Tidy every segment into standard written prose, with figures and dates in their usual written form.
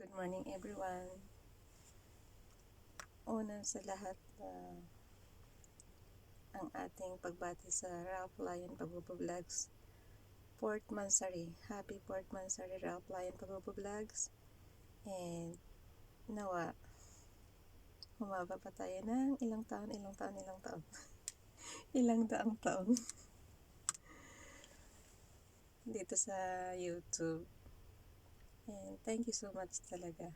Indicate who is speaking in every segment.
Speaker 1: Good morning everyone. Una sa lahat, ang ating pagbati sa Ralph Lion Pagbubo-Vlogs. 4th Mansari. Happy 4th Mansari Ralph Lion Pagbubo-Vlogs. And nawa, humaba pa tayo ng ilang taon. Ilang daang taon. Dito sa YouTube. And thank you so much talaga.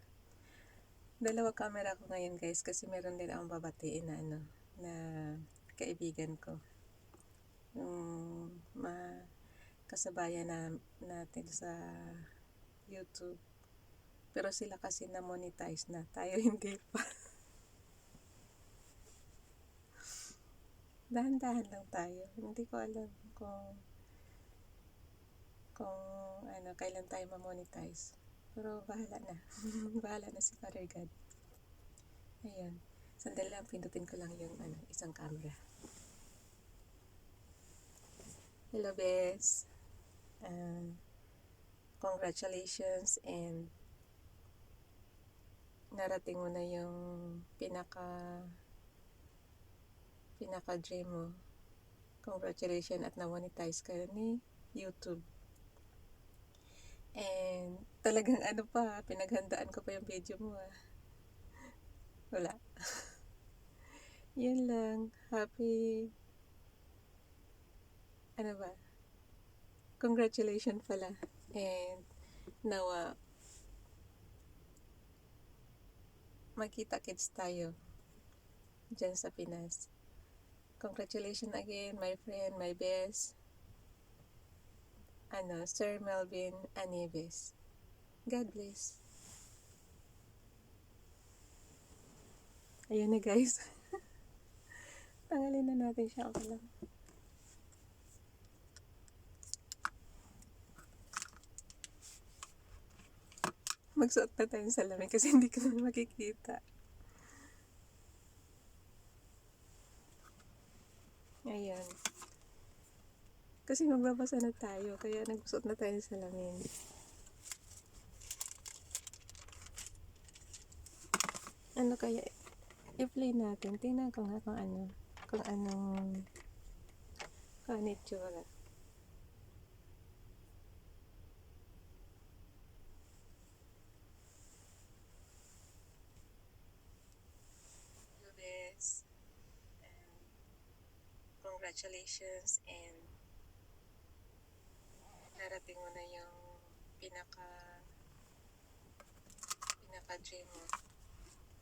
Speaker 1: Dalawa camera ko ngayon guys kasi meron din akong babatiin na na kaibigan ko. Kasabayan natin sa YouTube. Pero sila kasi na-monetize na. Tayo hindi pa. Dahan-dahan lang tayo. Hindi ko alam kung kailan tayo ma-monetize. Pero bahala na. Bahala na si Father God. Ayan. Sandali lang, pindutin ko lang yung isang camera. Hello, Bes. Congratulations and narating mo na yung pinaka-dream mo. Congratulations at na-monetize ka ni YouTube. And talagang pinaghandaan ko pa yung video mo Wala. Yun lang. Happy congratulations pala. And nawa magkita-kits tayo dyan sa Pinas. Congratulations again, my friend, my best. Sir Melvin Anives. God bless. Ayun na guys. Tanggalin na natin siya. Okay lang. Magsuot na tayo sa salamin kasi hindi ko na makikita. Ayan. Kasi magbabasa na tayo, kaya nagsuot na tayo sa salamin. Ano kaya i-play natin? Tingnan ko nga kung anong itsura. Yes. Congratulations and narating mo na yung pinaka-dream mo.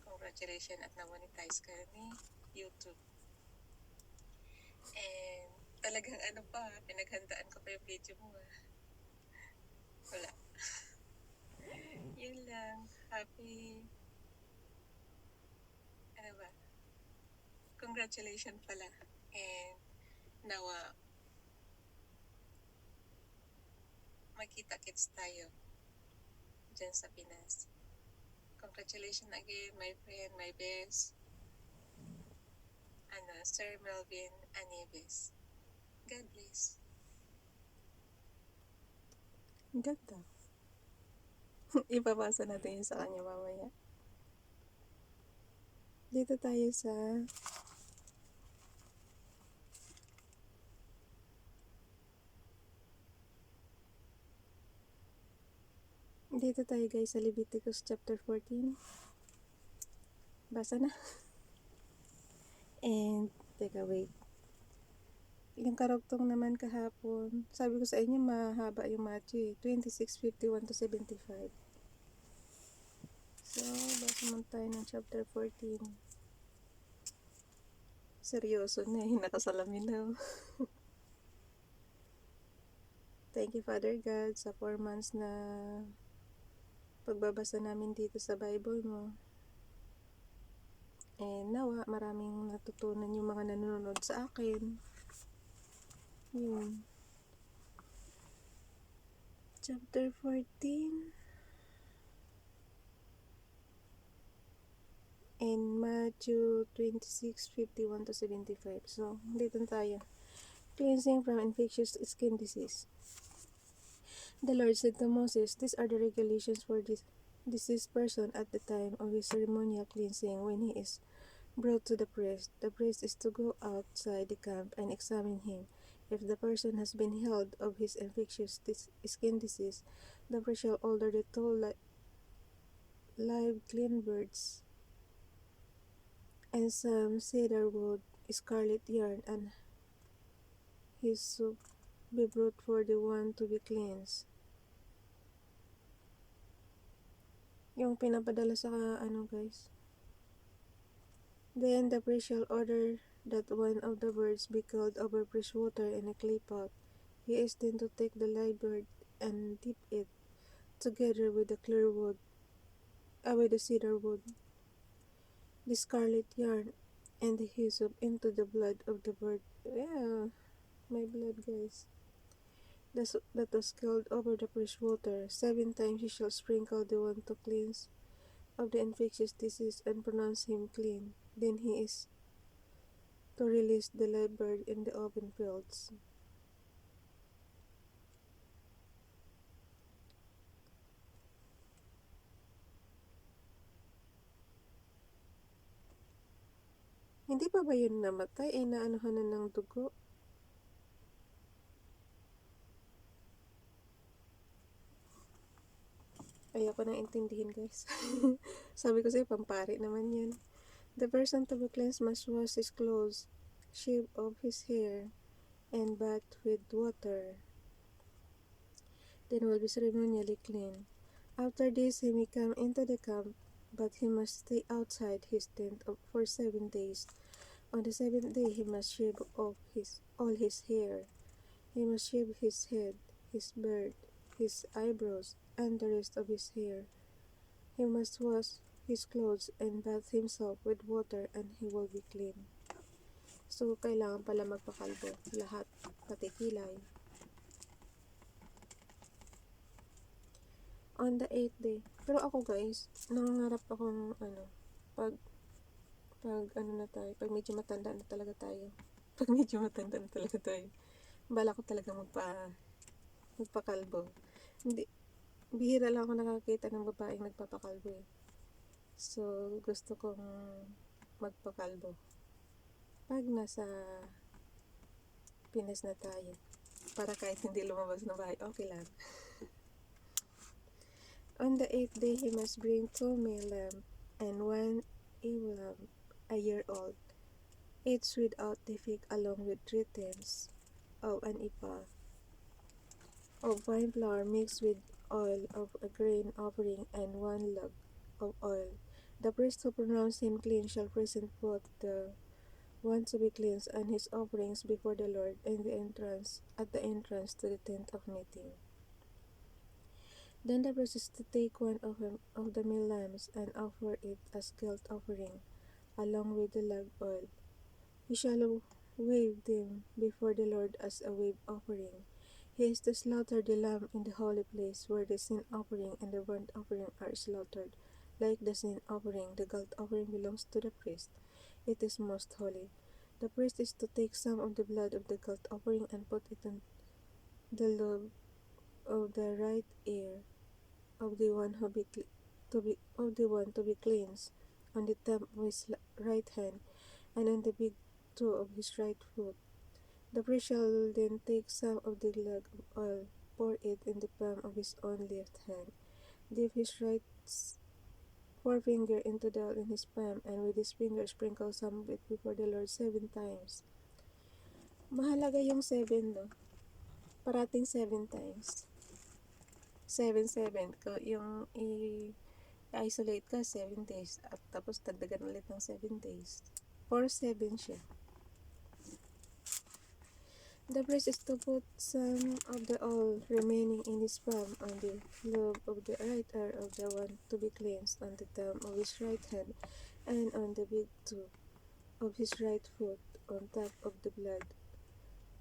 Speaker 1: Congratulations at na-monetize ka ni YouTube. And talagang pinaghandaan ko pa yung video mo Wala. Yun lang. Happy congratulations pala. And nawa magkita-kits tayo dyan sa Pinas. Congratulations again, my friend, my best. Sir Melvin Anives. God bless. Ganda. Ipapasa natin yun sa kanya mamaya. Dito tayo guys sa Leviticus chapter 14. Basa na. And teka, wait. Yung karugtong naman kahapon, sabi ko sa inyo mahaba yung Matthew 26:51 to 75. So, basa naman tayo ng chapter 14. Seryoso na nakasalamin na. Thank you, Father God, sa 4 months na pagbabasa namin dito sa Bible mo. And nawa, maraming natutunan yung mga nanonood sa akin. Yun. Chapter 14. And Matthew 26:51 to 75. So, dito tayo. Cleansing from infectious skin disease. The Lord said to Moses, "These are the regulations for this deceased person at the time of his ceremonial cleansing when he is brought to the priest. The priest is to go outside the camp and examine him. If the person has been healed of his infectious skin disease, the priest shall order the two live clean birds and some cedar wood, scarlet yarn, and his soup be brought for the one to be cleansed. Yung pinapadala sa guys. Then the priest shall order that one of the birds be killed over fresh water in a clay pot. He is then to take the live bird and dip it together with the clear wood, with the cedar wood, the scarlet yarn, and the hyssop into the blood of the bird. Yeah, my blood, guys. That was killed over the fresh water. 7 times he shall sprinkle the one to cleanse of the infectious disease and pronounce him clean. Then he is to release the live bird in the open fields. Hindi pa ba yun namatay? Naanuhan na ng dugo? Ayoko nang intindihin, guys. Sabi ko sa'yo, pampari naman yan. The person to be cleansed must wash his clothes, shave off his hair, and bath with water. Then will be ceremonially clean. After this, he may come into the camp, but he must stay outside his tent for 7 days. On the 7th day, he must shave off all his hair. He must shave his head, his beard, his eyebrows, and the rest of his hair. He must wash his clothes and bath himself with water, and he will be clean. So, kailangan pala magpakalbo. Lahat, pati kilay. On the 8th day. Pero ako, guys, nangangarap akong, pag pag medyo matanda na talaga tayo. Pag medyo matanda na talaga tayo. Bala ko talaga magpakalbo. Hindi, bihira lang ako nakakita ng babaeng nagpapakalbo eh. So, gusto kong magpakalbo. Pag nasa Pinas na tayo. Para kahit hindi lumabas na bahay, okay lang. On the 8th day, he must bring 2 male lamb and 1 ewe lamb, a year old, each without defect, along with 3/10 of an ephah of wine flour mixed with oil of a grain offering and 1 log of oil. The priest who pronounced him clean shall present both the one to be cleansed and his offerings before the Lord at the entrance to the tent of meeting. Then the priest is to take one of the male lambs and offer it as guilt offering, along with the log oil. He shall wave them before the Lord as a wave offering. He is to slaughter the lamb in the holy place, where the sin offering and the burnt offering are slaughtered. Like the sin offering, the guilt offering belongs to the priest. It is most holy. The priest is to take some of the blood of the guilt offering and put it on the lobe of the right ear of the one to be cleansed, on the thumb of his right hand, and on the big toe of his right foot. The priest shall then take some of the log of oil, pour it in the palm of his own left hand, dip his right forefinger into the oil in his palm, and with his finger sprinkle some of it before the Lord 7 times. Mahalaga yung 7, no? Parating 7 times. 7-7. Yung i-isolate ka 7 days. At tapos dagdagan ulit ng 7 days. 4-7 siya. The priest is to put some of the oil remaining in his palm on the lobe of the right ear of the one to be cleansed, on the thumb of his right hand, and on the big toe of his right foot, on top of the blood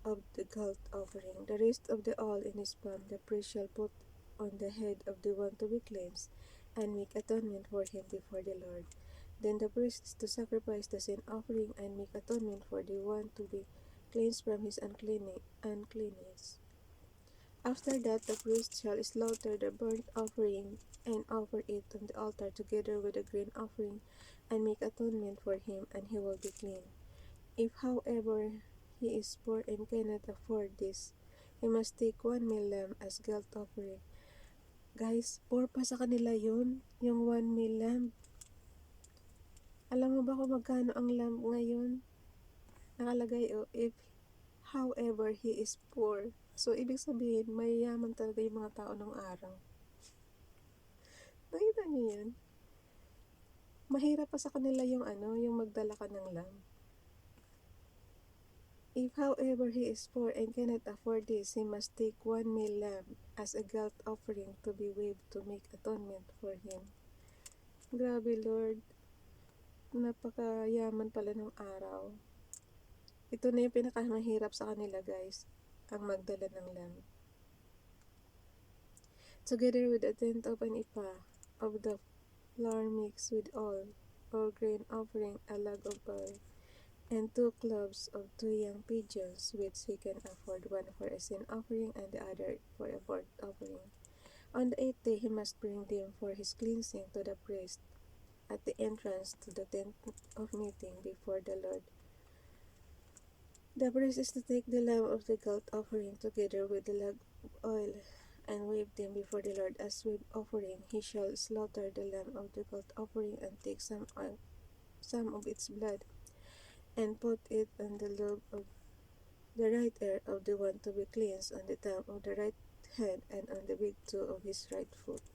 Speaker 1: of the guilt offering. The rest of the oil in his palm the priest shall put on the head of the one to be cleansed, and make atonement for him before the Lord. Then the priest is to sacrifice the sin offering and make atonement for the one to be cleansed from his uncleanness. After that, the priest shall slaughter the burnt offering and offer it on the altar together with the grain offering, and make atonement for him, and he will be clean. If, however, he is poor and cannot afford this, he must take 1 male lamb as guilt offering. Guys, poor pa sa kanila yun, yung 1 male lamb. Alam mo ba kung magkano ang lamb ngayon? Nakalagay, if however he is poor. So, ibig sabihin, mayayaman talaga yung mga tao ng araw. Nakita niyo yan? Mahirap pa sa kanila yung yung magdala ka ng lamb. If, however, he is poor and cannot afford this, he must take 1 male lamb as a guilt offering to be waved to make atonement for him. Grabe, Lord. Napakayaman pala ng araw. Ito na yung pinakamahirap sa kanila, guys. Ang magdala ng lamb. Together with a tenth of an ephah of the flour mixed with oil, or grain offering a log of oil, and 2 cloves of 2 young pigeons, which he can afford, one for a sin offering and the other for a burnt offering. On the 8th day he must bring them for his cleansing to the priest at the entrance to the tent of meeting before the Lord. The priest is to take the lamb of the guilt offering together with the log of oil, and wave them before the Lord as wave offering. He shall slaughter the lamb of the guilt offering, and take some of its blood, and put it on the lobe of the right ear of the one to be cleansed, on the thumb of the right hand, and on the big toe of his right foot.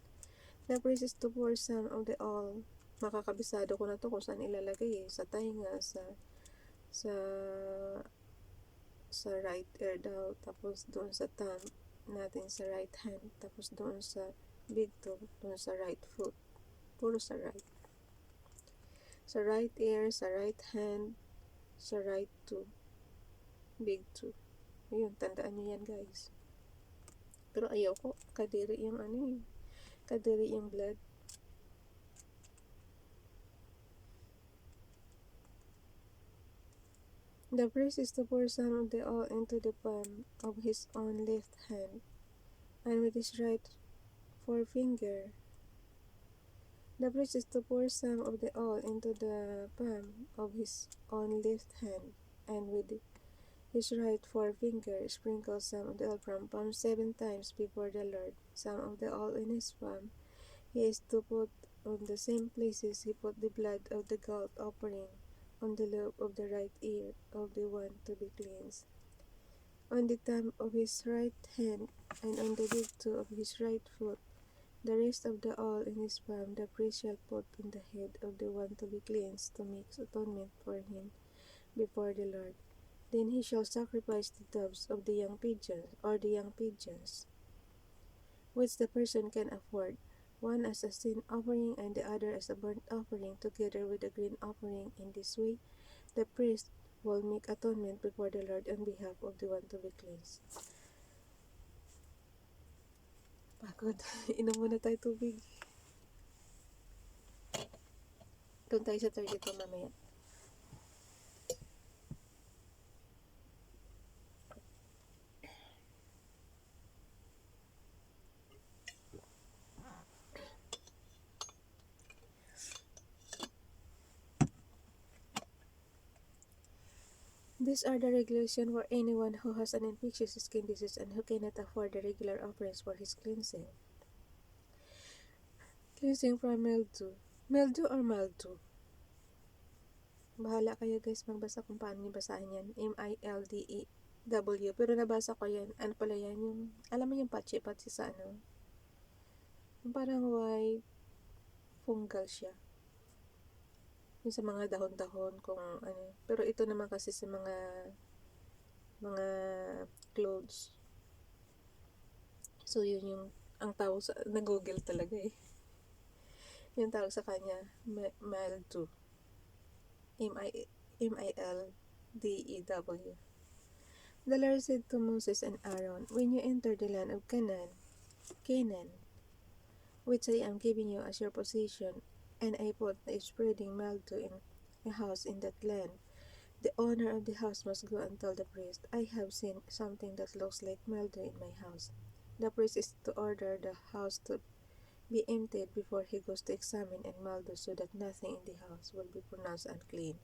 Speaker 1: The priest is to pour some of the oil. Makakabisado ko na to kung saan ilalagay sa tainga, sa right ear daw, tapos doon sa thumb natin sa right hand, tapos doon sa big toe, doon sa right foot. Puro sa right. Sa right ear, sa right hand, sa right toe, big toe. Ayun, tandaan nyo yan, guys. Pero ayaw ko, kadiri yung kadiri yung blood. The priest is to pour some of the oil into the palm of his own left hand, and with his right forefinger. The priest is to pour some of the oil into the palm of his own left hand, and with his right forefinger sprinkle some of the oil from palm 7 times before the Lord. Some of the oil in his palm he is to put on the same places he put the blood of the guilt offering, on the lobe of the right ear of the one to be cleansed, on the thumb of his right hand, and on the big toe of his right foot. The rest of the oil in his palm the priest shall put on the head of the one to be cleansed, to make atonement for him before the Lord. Then he shall sacrifice the doves of the young pigeons, or the young pigeons, which the person can afford, one as a sin offering and the other as a burnt offering, together with the grain offering. In this way, the priest will make atonement before the Lord on behalf of the one to be cleansed. Pagod. Inom muna tayo tubig. Doon tayo sa 32 mamaya. These are the regulations for anyone who has an infectious skin disease and who cannot afford the regular offerings for his cleansing. Cleansing from mildew. Mildew or mildew? Bahala kayo, guys, magbasa kung paano niyo basahin yan. M-I-L-D-E-W. Pero nabasa ko yan. Ano pala yan? Yung, alam mo yung patsi-patsi sa yung parang white fungal siya. Yung sa mga dahon-dahon kung ano. Pero ito naman kasi sa mga clothes. So yun yung ang tawag sa nag-google talaga eh. Yung tawag sa kanya mildew. M-I-L-D-E-W. The Lord said to Moses and Aaron, when you enter the land of Canaan, which I am giving you as your possession, and I put a spreading mildew in a house in that land, the owner of the house must go and tell the priest, I have seen something that looks like mildew in my house. The priest is to order the house to be emptied before he goes to examine and mildew, so that nothing in the house will be pronounced unclean.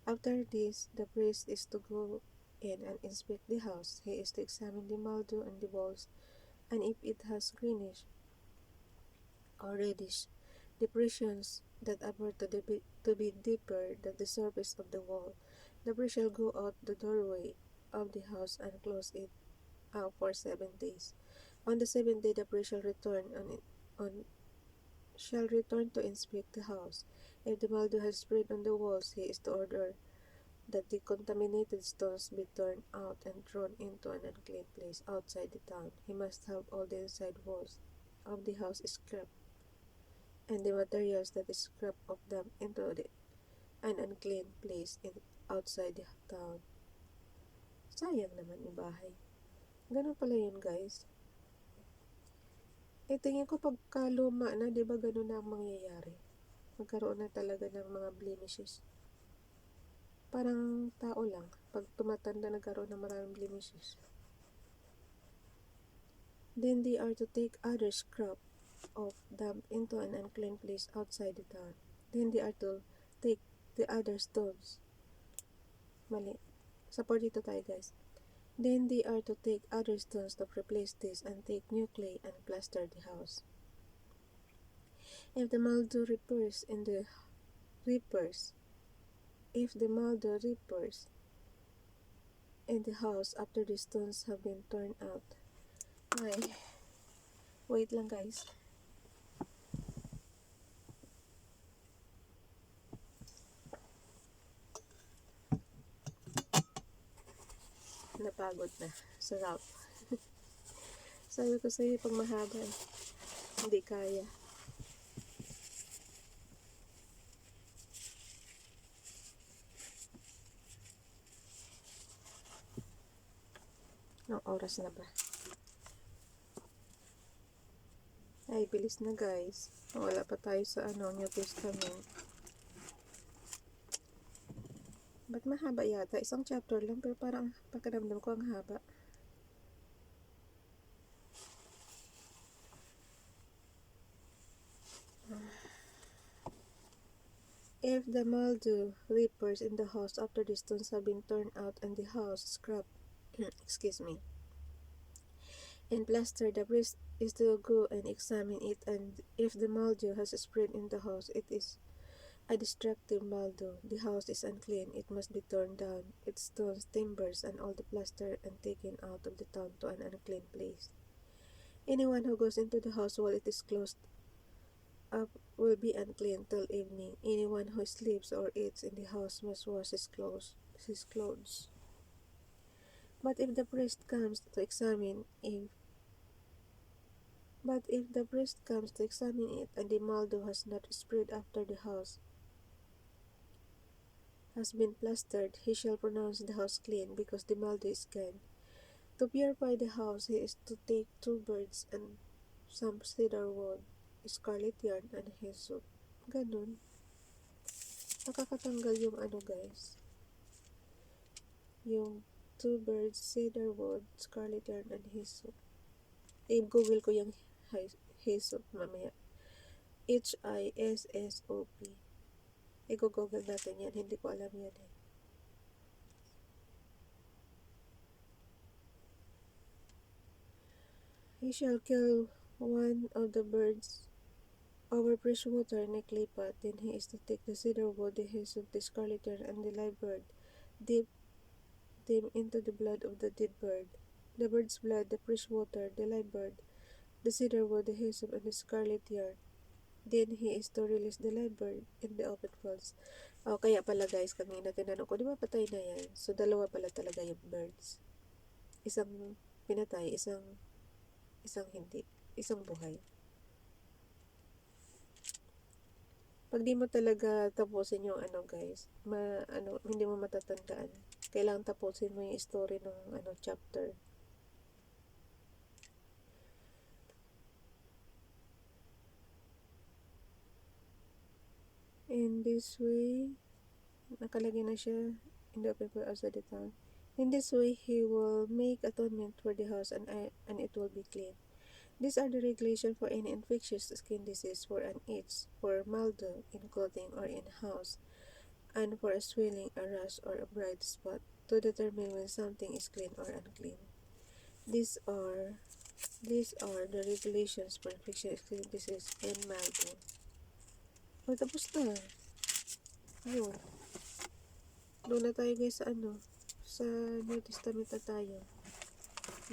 Speaker 1: After this, the priest is to go in and inspect the house. He is to examine the mildew on the walls, and if it has greenish or reddish depressions that appear to be deeper than the surface of the wall, the priest shall go out the doorway of the house and close it up for 7 days. On the seventh day, the priest shall return to inspect the house. If the mildew has spread on the walls, he is to order that the contaminated stones be torn out and thrown into an unclean place outside the town. He must have all the inside walls of the house scraped, and the materials that is scraped of them into an unclean place outside the town. Sayang naman yung bahay. Ganun pala yun, guys. Tingin ko pagka luma na, di ba ganun na ang mangyayari? Magkaroon na talaga ng mga blemishes. Parang tao lang. Pag tumatanda, nagkaroon ng maraming blemishes. Then they are to take other scrap of damp into an unclean place outside the town. Then they are to take the other stones. Mali. Support dito tayo, guys. Then they are to take other stones to replace this and take new clay and plaster the house. If the mildew repairs in the house after the stones have been torn out. Ay, wait lang, guys. Napagod na. Sarap. Sabi ko sa'yo, pag mahaba, hindi kaya. Anong oras na ba? Ay, bilis na, guys. Wala pa tayo sa New Testament. Ba't mahaba yata? Isang chapter lang, pero parang pagkadamdam ko ang haba. If the mildew reappears in the house after the stones have been torn out and the house scrubbed, and plastered, the priest is to go and examine it, and if the mildew has spread in the house, it is a destructive mildew. The house is unclean. It must be torn down, its stones, timbers, and all the plaster, and taken out of the town to an unclean place. Anyone who goes into the house while it is closed up will be unclean till evening. Anyone who sleeps or eats in the house must wash his clothes. But if the priest comes to examine it, and the mildew has not spread after the house has been plastered, he shall pronounce the house clean, because the mildew is gone. To purify the house, he is to take 2 birds and some cedar wood, scarlet yarn, and hyssop. Ganun. Nakakatanggal yung guys. Yung 2 birds, cedar wood, scarlet yarn, and hyssop. I-google ko yung hyssop mamaya. Hissop. I-google natin yan. Hindi ko alam yan eh. He shall kill one of the birds over fresh water in a clay pot. Then he is to take the cedar wood, the hyssop, the scarlet yarn, and the live bird, dip them into the blood of the dead bird, the bird's blood, the fresh water, the live bird, the cedar wood, the hyssop, and the scarlet yarn. Then he is to release the live bird in the open fields. Kaya pala, guys, kanina tinanong ko, di ba patay na yan? So, dalawa pala talaga yung birds. Isang pinatay, isang hindi. Isang buhay. Pag di mo talaga tapusin yung guys, hindi mo matatandaan. Kailangan tapusin mo yung story ng chapter. In this way, nakalagay na siya in the open for outside the town. In this way, he will make atonement for the house, and it will be clean. These are the regulations for any infectious skin disease, for an itch, for mildew in clothing or in house, and for a swelling, a rash, or a bright spot, to determine when something is clean or unclean. These are these are the regulations for infectious skin disease and mildew. O, tapos na. Yun. Doon na tayo guys sa sa New Testament na tayo.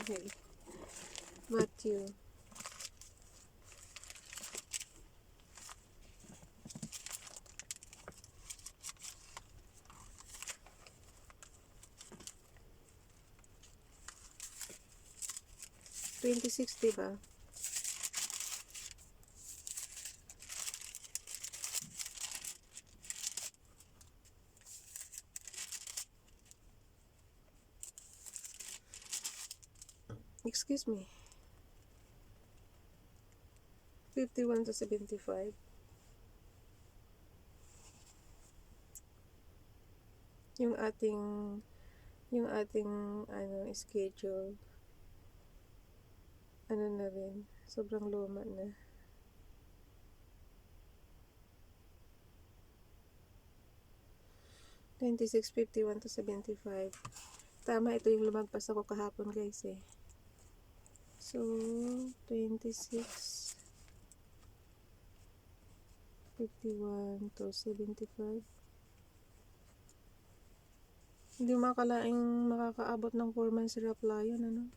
Speaker 1: Okay. Matthew. $26, diba? Excuse me. 51 to 75. Yung ating schedule, na rin, sobrang luma na. $26.51 to 75. Tama, ito yung lumagpas ako kahapon guys eh. So, 26.51 to 75. Hindi makakalaing makakaabot ng 4 months reply yun,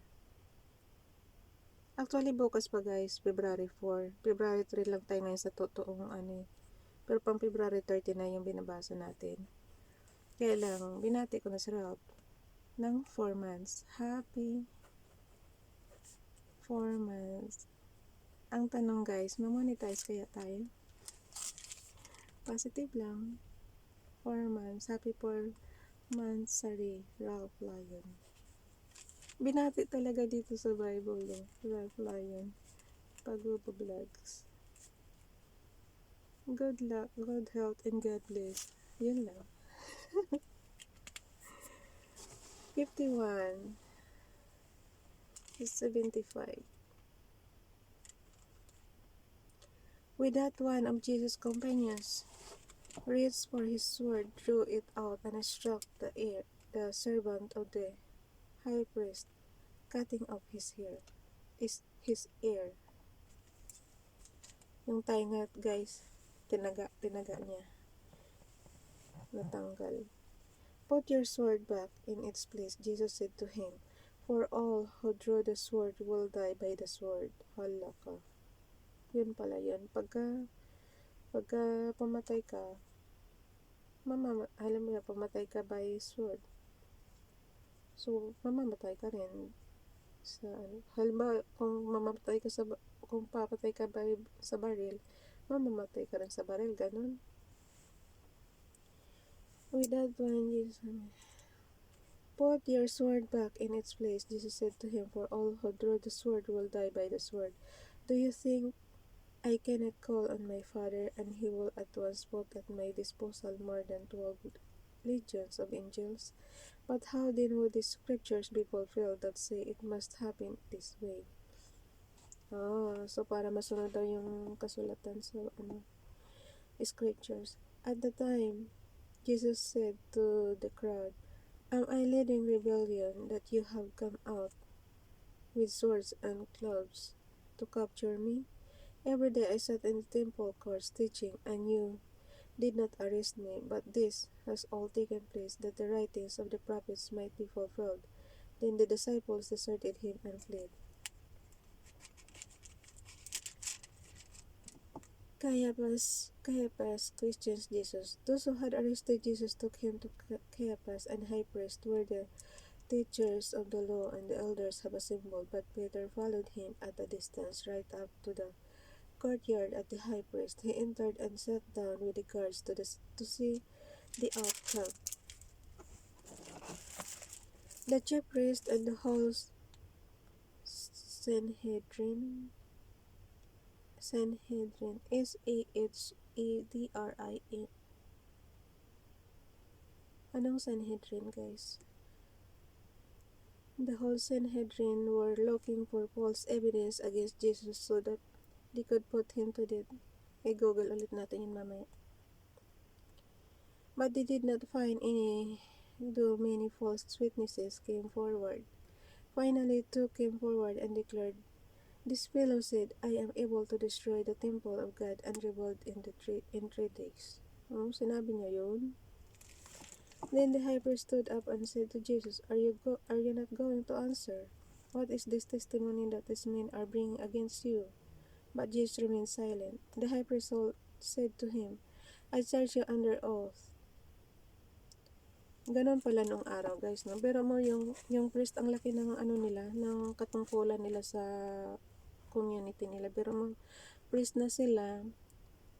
Speaker 1: Actually, bukas pa guys, February 4. February 3 lang tayo ngayon sa totoong Pero pang February 30 na yung binabasa natin. Kaya lang, binati ko na si Ralph ng 4 months. Happy 4 months. Ang tanong guys, mamonetize kaya tayo? Positive lang. 4 months. Happy 4 months, sorry, Ralph Lion. Binati talaga dito sa Bible, Ralph Lion. Pag-vlogs. Good luck, good health, and God bless. Yun lang. 51 to 75. With that, one of Jesus' companions reached for his sword, drew it out, and struck the servant of the high priest, cutting off his ear. Yung tainga guys, tinaga niya, natanggal. Put your sword back in its place, Jesus said to him, for all who draw the sword will die by the sword. Hala ka. Yun pala yun. Pagka pumatay ka, alam mo na, pumatay ka by sword. So, mamamatay ka rin sa halimbawa, kung papatay ka sa baril, mamamatay ka rin sa baril, ganun. With that one, Jesus, put your sword back in its place, Jesus said to him, for all who draw the sword will die by the sword. Do you think I cannot call on my Father, and he will at once put at my disposal more than 12 legions of angels? But how then would the scriptures be fulfilled that say it must happen this way? So para masunod daw yung kasulatan sa scriptures. At the time, Jesus said to the crowd, am I leading rebellion that you have come out with swords and clubs to capture me? Every day I sat in the temple courts teaching, and you did not arrest me, but this has all taken place that the writings of the prophets might be fulfilled. Then the disciples deserted him and fled. Caiaphas questions Jesus. Those who had arrested Jesus took him to Caiaphas, and high priest, where the teachers of the law and the elders have assembled. But Peter followed him at a distance, right up to the courtyard at the high priest. He entered and sat down with the guards to see the outcome. The chief priest and the whole Sanhedrin, Sahedrin. Anong Sanhedrin, guys? The whole Sanhedrin were looking for false evidence against Jesus so that they could put him to death. I-google ulit natin yun mamaya. But they did not find any, though many false witnesses came forward. Finally, two came forward and declared, "This fellow said, I am able to destroy the temple of God and rebuild in 3 days." Oh, sinabi niya yun? Then the high priest stood up and said to Jesus, Are you not going to answer? What is this testimony that these men are bringing against you? But Jesus remained silent. The high priest said to him, I charge you under oath. Ganon pala nung araw, guys, no? Pero mo yung priest, ang laki ng ano nila, ng katungkulan nila sa community nila. Pero mo, priest na sila,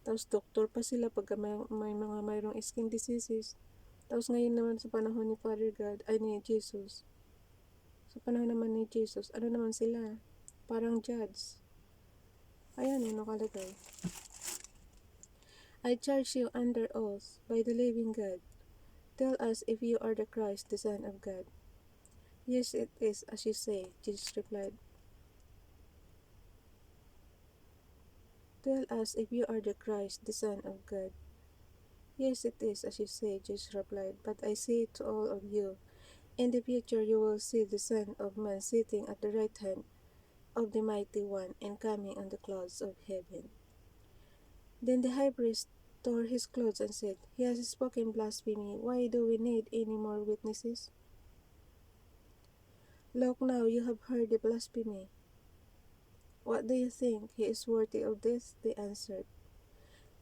Speaker 1: tapos doktor pa sila pagka may mga mayroong skin diseases. Tapos ngayon naman sa panahon ni Father God, ay ni Jesus. Sa panahon naman ni Jesus, ano naman sila? Parang judge. Ayan, nakalagay. I charge you under oath by the living God. Tell us if you are the Christ, the Son of God. Yes, it is, as you say, Jesus replied. Tell us if you are the Christ, the Son of God. Yes, it is, as you say, Jesus replied. But I say to all of you, in the future you will see the Son of Man sitting at the right hand of the Mighty One and coming on the clouds of heaven. Then the high priest tore his clothes and said, He has spoken blasphemy. Why do we need any more witnesses? Look now, you have heard the blasphemy. What do you think? He is worthy of death, they answered.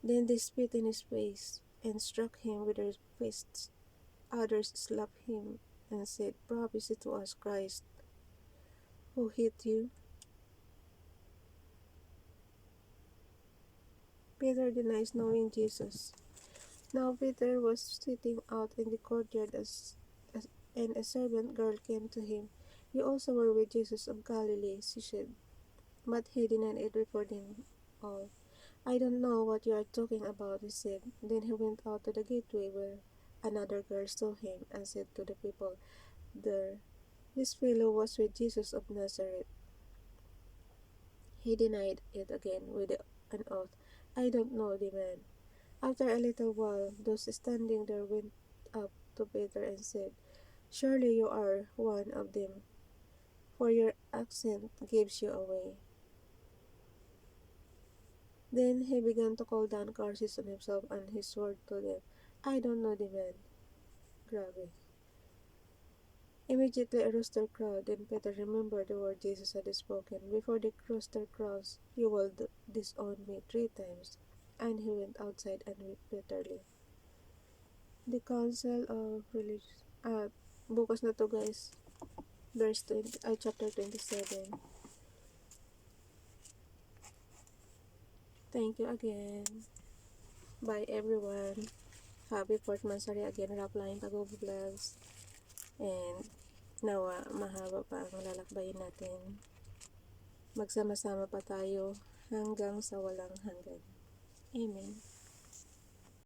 Speaker 1: Then they spit in his face and struck him with their fists. Others slapped him and said, Prophesy to us, Christ. Who hit you? Peter denies knowing Jesus. Now Peter was sitting out in the courtyard and a servant girl came to him. You also were with Jesus of Galilee, she said. But he denied it before them all. I don't know what you are talking about, he said. Then he went out to the gateway where another girl saw him and said to the people there, This fellow was with Jesus of Nazareth. He denied it again with an oath. I don't know the man. After a little while, those standing there went up to Peter and said, Surely you are one of them, for your accent gives you away. Then he began to call down curses on himself and he swore to them, I don't know the man. Grabe. Immediately a rooster crowed. Then Peter remembered the word Jesus had spoken. Before the rooster crows, you will disown me 3 times. And he went outside and wept bitterly. The Council of Religious. Bukas na to, guys. Chapter 27. Thank you again. Bye everyone. Happy 4th Mansari again. Rapline Pag-vlogs. And nawa mahaba pa ang lalakbayin natin. Magsama-sama pa tayo hanggang sa walang hanggan. Amen.